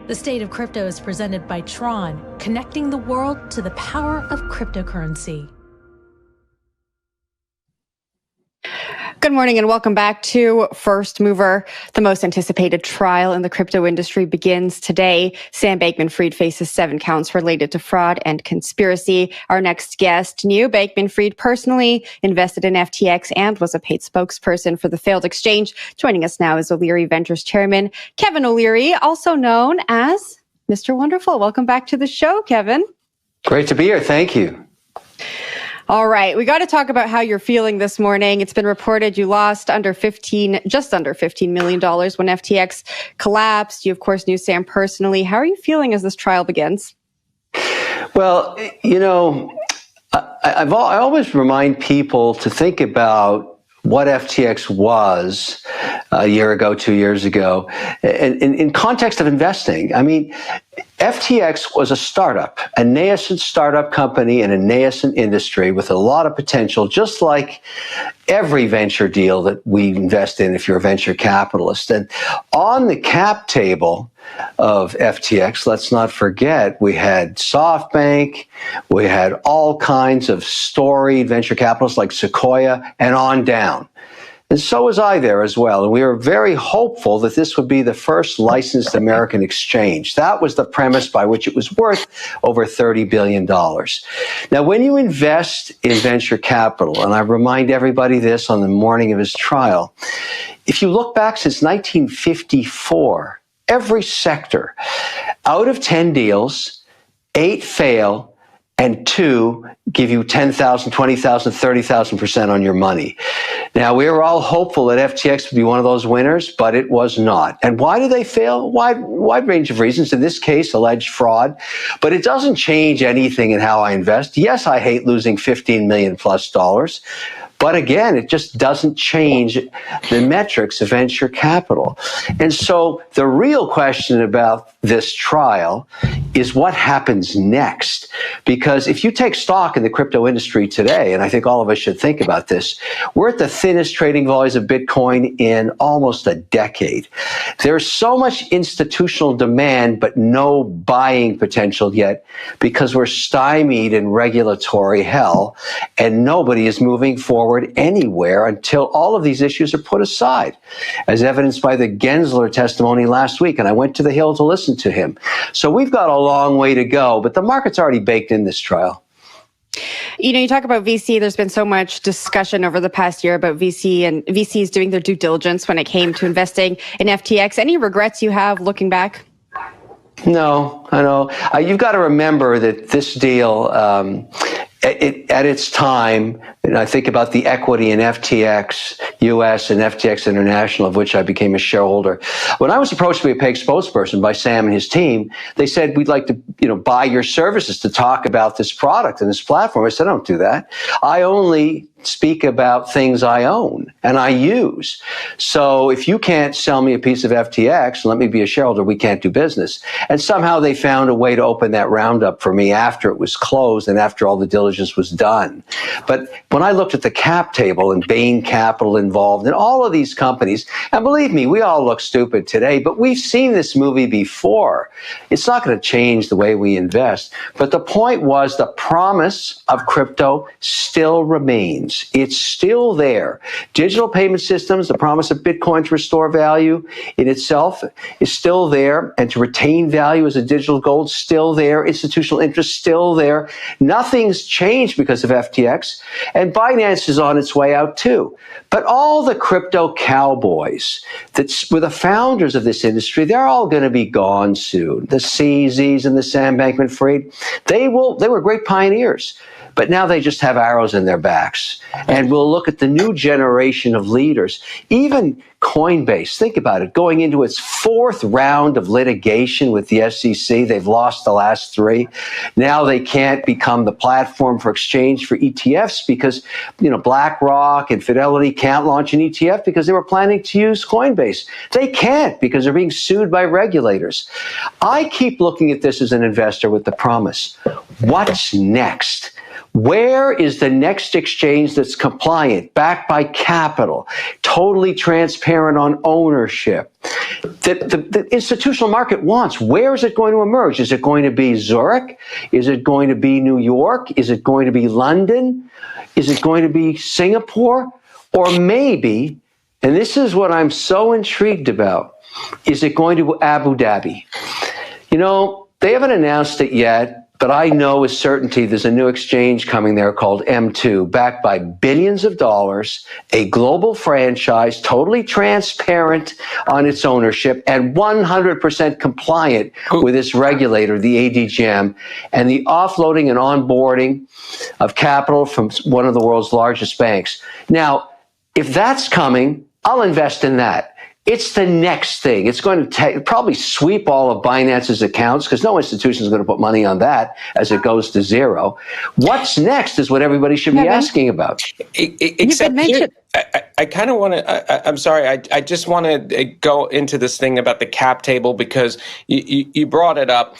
The State of Crypto is presented by Tron, connecting the world to the power of cryptocurrency. Good morning and welcome back to First Mover. The most anticipated trial in the crypto industry begins today. Sam Bankman-Fried faces 7 counts related to fraud and conspiracy. Our next guest knew Bankman-Fried personally, invested in FTX, and was a paid spokesperson for the failed exchange. Joining us now is O'Leary Ventures Chairman Kevin O'Leary, also known as Mr. Wonderful. Welcome back to the show, Kevin. Great to be here. Thank you. All right, we got to talk about how you're feeling this morning. It's been reported you lost just under $15 million when FTX collapsed. You, of course, knew Sam personally. How are you feeling as this trial begins? Well, you know, I always remind people to think about what FTX was a year ago, 2 years ago, and in context of investing. I mean, FTX was a startup, a nascent startup company in a nascent industry with a lot of potential, just like every venture deal that we invest in if you're a venture capitalist. And on the cap table of FTX, let's not forget, we had SoftBank, we had all kinds of storied venture capitalists like Sequoia, and on down. And so was I there as well. And we were very hopeful that this would be the first licensed American exchange. That was the premise by which it was worth over $30 billion. Now, when you invest in venture capital, and I remind everybody this on the morning of his trial, if you look back since 1954, every sector, out of 10 deals, 8 fail, and 2 give you 10,000, 20,000, 30,000% on your money. Now, we were all hopeful that FTX would be one of those winners, but it was not. And why do they fail? Wide range of reasons. In this case, alleged fraud. But it doesn't change anything in how I invest. Yes, I hate losing $15 million plus. But again, it just doesn't change the metrics of venture capital. And so the real question about this trial is what happens next. Because if you take stock in the crypto industry today, and I think all of us should think about this, we're at the thinnest trading volumes of Bitcoin in almost a decade. There's so much institutional demand, but no buying potential yet because we're stymied in regulatory hell and nobody is moving forward anywhere until all of these issues are put aside, as evidenced by the Gensler testimony last week. And I went to the Hill to listen to him. So we've got a long way to go, but the market's already baked in this trial. You know, you talk about VC. There's been so much discussion over the past year about VC and VCs doing their due diligence when it came to investing in FTX. Any regrets you have looking back? No, I know. You've got to remember that this deal, at its time, and I think about the equity in FTX US and FTX International, of which I became a shareholder. When I was approached to be a paid spokesperson by Sam and his team, they said, we'd like to, buy your services to talk about this product and this platform. I said, don't do that. I only speak about things I own and I use. So if you can't sell me a piece of FTX, let me be a shareholder, we can't do business. And somehow they found a way to open that roundup for me after it was closed and after all the diligence was done. But when I looked at the cap table and Bain Capital involved in all of these companies, and believe me, we all look stupid today, but we've seen this movie before. It's not going to change the way we invest. But the point was the promise of crypto still remains. It's still there. Digital payment systems, the promise of Bitcoin to restore value in itself is still there, and to retain value as a digital gold, still there. Institutional interest, still there. Nothing's changed because of FTX, and Binance is on its way out too. But all the crypto cowboys that were the founders of this industry, they're all going to be gone soon. The CZs and the Sam Bankman-Fried, they were great pioneers. But now they just have arrows in their backs. And we'll look at the new generation of leaders. Even Coinbase, think about it, going into its 4th round of litigation with the SEC. They've lost the last 3. Now they can't become the platform for exchange for ETFs because, BlackRock and Fidelity can't launch an ETF because they were planning to use Coinbase. They can't because they're being sued by regulators. I keep looking at this as an investor with the promise. What's next? Where is the next exchange that's compliant, backed by capital, totally transparent on ownership, that the institutional market wants? Where is it going to emerge? Is it going to be Zurich? Is it going to be New York? Is it going to be London? Is it going to be Singapore? Or maybe, and this is what I'm so intrigued about, is it going to Abu Dhabi? You know, they haven't announced it yet, but I know with certainty there's a new exchange coming there called M2, backed by billions of dollars, a global franchise, totally transparent on its ownership, and 100% compliant with its regulator, the ADGM, and the offloading and onboarding of capital from one of the world's largest banks. Now, if that's coming, I'll invest in that. It's the next thing. It's going to probably sweep all of Binance's accounts because no institution is going to put money on that as it goes to zero. What's next is what everybody should be asking about. Except here, I kind of want to, I'm sorry, I just want to go into this thing about the cap table because you brought it up.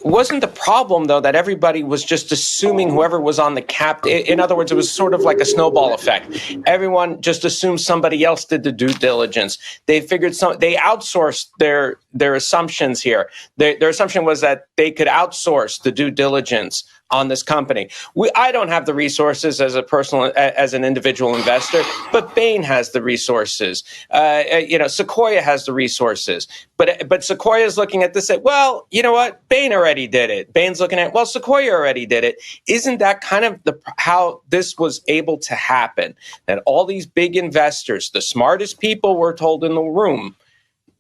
Wasn't the problem, though, that everybody was just assuming whoever was on the cap, in other words, it was sort of like a snowball effect. Everyone just assumed somebody else did the due diligence. They figured they outsourced their assumptions here. Their assumption was that they could outsource the due diligence on this company. I don't have the resources as an individual investor, but Bain has the resources. Sequoia has the resources. But Sequoia is looking at this and say, well, you know what? Bain already did it. Bain's looking at, well, Sequoia already did it. Isn't that kind of how this was able to happen? That all these big investors, the smartest people we're told in the room,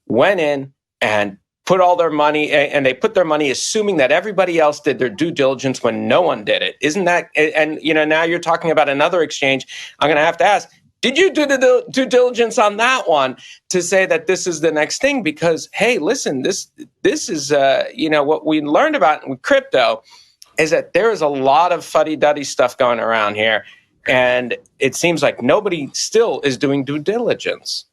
went in and put all their money, and they put their money assuming that everybody else did their due diligence when no one did it. Isn't that, and now you're talking about another exchange. I'm going to have to ask, did you do the due diligence on that one to say that this is the next thing? Because, hey, listen, this is, what we learned about with crypto is that there is a lot of fuddy-duddy stuff going around here. And it seems like nobody still is doing due diligence.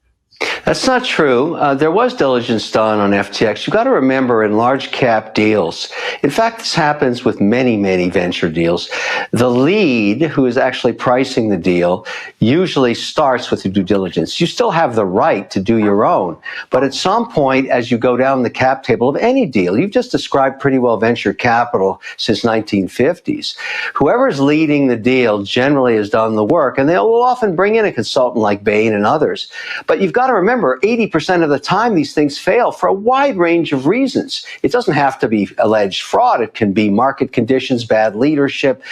That's not true. There was diligence done on FTX. You've got to remember in large cap deals, in fact, this happens with many, many venture deals, the lead who is actually pricing the deal usually starts with the due diligence. You still have the right to do your own. But at some point, as you go down the cap table of any deal, you've just described pretty well venture capital since 1950s. Whoever's leading the deal generally has done the work, and they'll often bring in a consultant like Bain and others. But you've got to remember, 80% of the time, these things fail for a wide range of reasons. It doesn't have to be alleged fraud. It can be market conditions, bad leadership,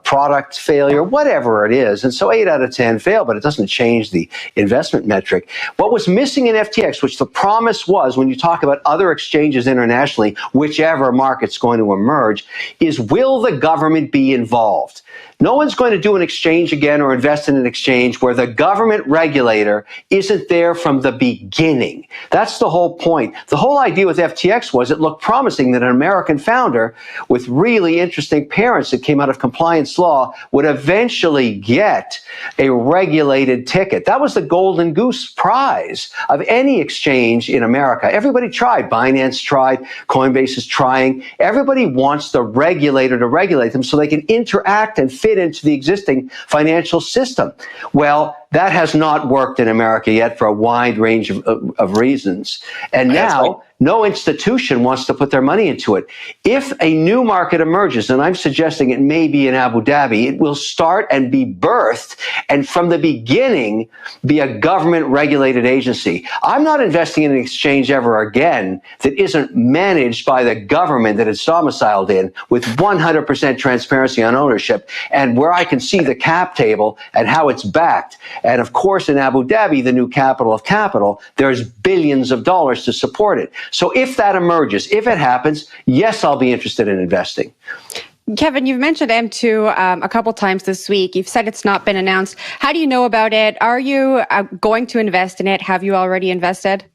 product failure, whatever it is. And so 8 out of 10 fail, but it doesn't change the investment metric. What was missing in FTX, which the promise was when you talk about other exchanges internationally, whichever market's going to emerge, is will the government be involved? No one's going to do an exchange again or invest in an exchange where the government regulator isn't there from the beginning. That's the whole point. The whole idea with FTX was it looked promising that an American founder with really interesting parents that came out of compliance law would eventually get a regulated ticket. That was the golden goose prize of any exchange in America. Everybody tried. Binance tried. Coinbase is trying. Everybody wants the regulator to regulate them so they can interact and fit into the existing financial system. Well, that has not worked in America yet for a wide range of reasons. And now, no institution wants to put their money into it. If a new market emerges, and I'm suggesting it may be in Abu Dhabi, it will start and be birthed, and from the beginning, be a government-regulated agency. I'm not investing in an exchange ever again that isn't managed by the government that it's domiciled in, with 100% transparency on ownership, and where I can see the cap table and how it's backed. And of course, in Abu Dhabi, the new capital of capital, there's billions of dollars to support it. So if that emerges, if it happens, yes, I'll be interested in investing. Kevin, you've mentioned M2 a couple times this week. You've said it's not been announced. How do you know about it? Are you going to invest in it? Have you already invested?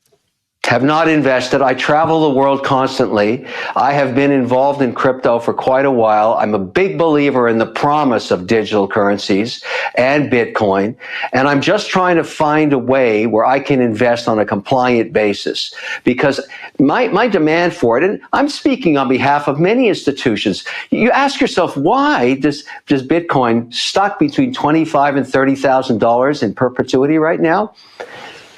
Have not invested. I travel the world constantly. I have been involved in crypto for quite a while. I'm a big believer in the promise of digital currencies and Bitcoin. And I'm just trying to find a way where I can invest on a compliant basis, because my demand for it, and I'm speaking on behalf of many institutions. You ask yourself, why does Bitcoin stuck between $25,000 and $30,000 in perpetuity right now?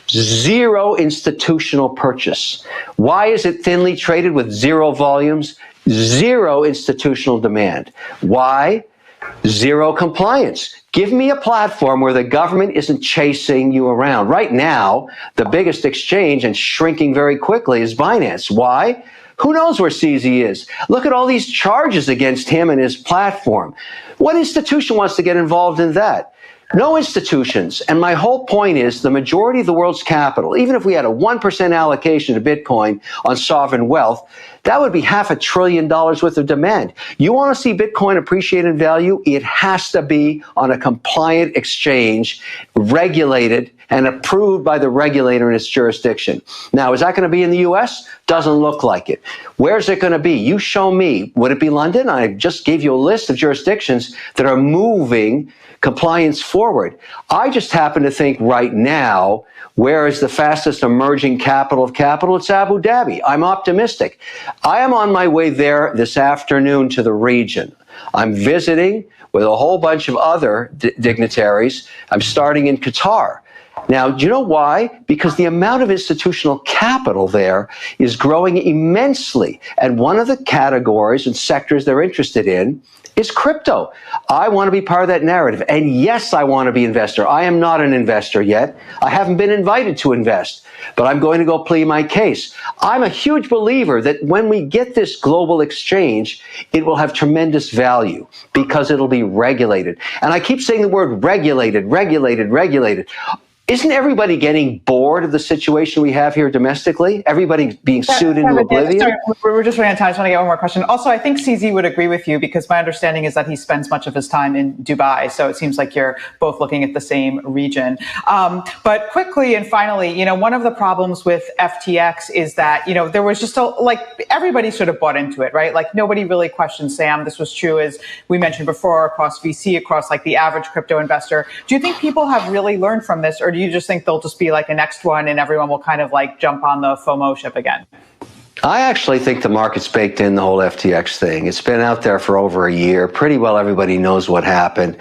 Zero institutional purchase. Why is it thinly traded with zero volumes? Zero institutional demand. Why? Zero compliance. Give me a platform where the government isn't chasing you around. Right now, the biggest exchange, and shrinking very quickly, is Binance. Why? Who knows where CZ is? Look at all these charges against him and his platform. What institution wants to get involved in that? No institutions. And my whole point is the majority of the world's capital, even if we had a 1% allocation to Bitcoin on sovereign wealth, that would be $500 billion worth of demand. You want to see Bitcoin appreciate in value? It has to be on a compliant exchange, regulated and approved by the regulator in its jurisdiction. Now, is that going to be in the US? Doesn't look like it. Where's it going to be? You show me. Would it be London? I just gave you a list of jurisdictions that are moving compliance forward. I just happen to think right now, where is the fastest emerging capital of capital? It's Abu Dhabi. I'm optimistic. I am on my way there this afternoon to the region. I'm visiting with a whole bunch of other dignitaries. I'm starting in Qatar. Now, do you know why? Because the amount of institutional capital there is growing immensely. And one of the categories and sectors they're interested in is crypto. I want to be part of that narrative. And yes, I want to be an investor. I am not an investor yet. I haven't been invited to invest, but I'm going to go plead my case. I'm a huge believer that when we get this global exchange, it will have tremendous value because it'll be regulated. And I keep saying the word regulated, regulated, regulated. Isn't everybody getting bored of the situation we have here domestically? Everybody being sued into oblivion? Sorry, we're just running out of time. I just want to get one more question. Also, I think CZ would agree with you because my understanding is that he spends much of his time in Dubai. So it seems like you're both looking at the same region. But quickly and finally, one of the problems with FTX is that, there was just everybody sort of bought into it, right? Like nobody really questioned Sam. This was true, as we mentioned before, across VC, across like the average crypto investor. Do you think people have really learned from this, or do you just think they'll just be like a next one and everyone will kind of like jump on the FOMO ship again? I actually think the market's baked in the whole FTX thing. It's been out there for over a year. Pretty well everybody knows what happened.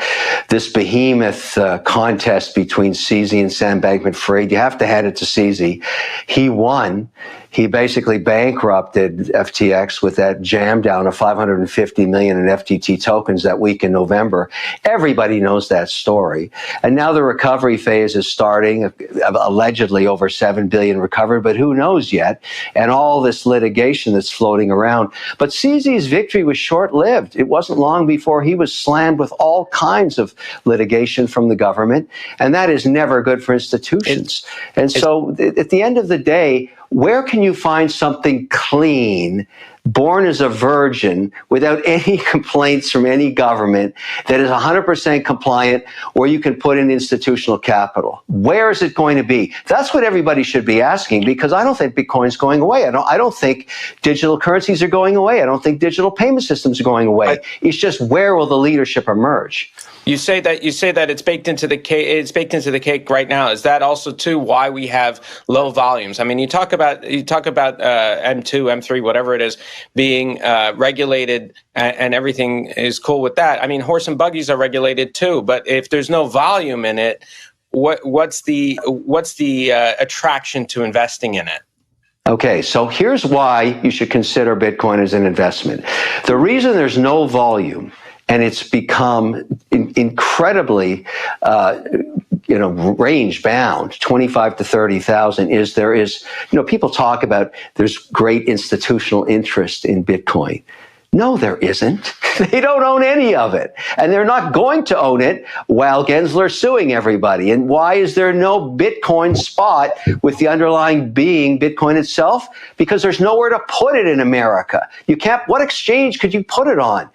This behemoth contest between CZ and Sam Bankman-Fried, you have to hand it to CZ. He won. He basically bankrupted FTX with that jam down of $550 million in FTT tokens that week in November. Everybody knows that story. And now the recovery phase is starting, allegedly over $7 billion recovered, but who knows yet? And all this litigation that's floating around. But CZ's victory was short-lived. It wasn't long before he was slammed with all kinds of litigation from the government, and that is never good for institutions. So at the end of the day, where can you find something clean, born as a virgin, without any complaints from any government, that is 100% compliant, where you can put in institutional capital? Where is it going to be? That's what everybody should be asking, because I don't think Bitcoin's going away. I don't think digital currencies are going away. I don't think digital payment systems are going away. It's just, where will the leadership emerge? You say that it's baked into the cake. It's baked into the cake right now. Is that also too why we have low volumes? I mean, you talk about M2, M3, whatever it is, being regulated, and everything is cool with that. I mean, horse and buggies are regulated too, but if there's no volume in it, what's the attraction to investing in it? Okay, so here's why you should consider Bitcoin as an investment. The reason there's no volume, and it's become incredibly, range bound, 25 to 30,000, is there is, people talk about there's great institutional interest in Bitcoin. No, there isn't. They don't own any of it. And they're not going to own it while Gensler's suing everybody. And why is there no Bitcoin spot with the underlying being Bitcoin itself? Because there's nowhere to put it in America. You can't, what exchange could you put it on?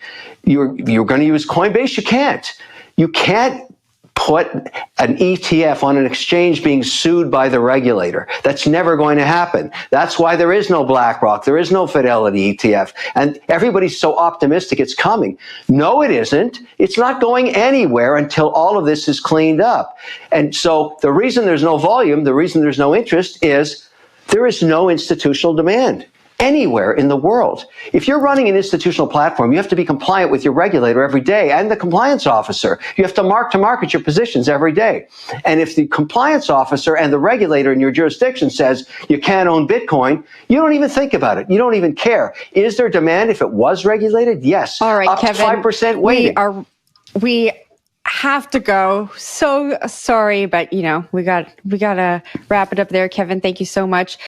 You're going to use Coinbase? You can't. You can't put an ETF on an exchange being sued by the regulator. That's never going to happen. That's why there is no BlackRock. There is no Fidelity ETF. And everybody's so optimistic it's coming. No, it isn't. It's not going anywhere until all of this is cleaned up. And so the reason there's no volume, the reason there's no interest is there is no institutional demand anywhere in the world. If you're running an institutional platform, you have to be compliant with your regulator every day and the compliance officer. You have to market your positions every day. And if the compliance officer and the regulator in your jurisdiction says you can't own Bitcoin, you don't even think about it. You don't even care. Is there demand if it was regulated? Yes. All right, up Kevin, to 5% weighting. We have to go. So sorry, but we got to wrap it up there. Kevin, thank you so much.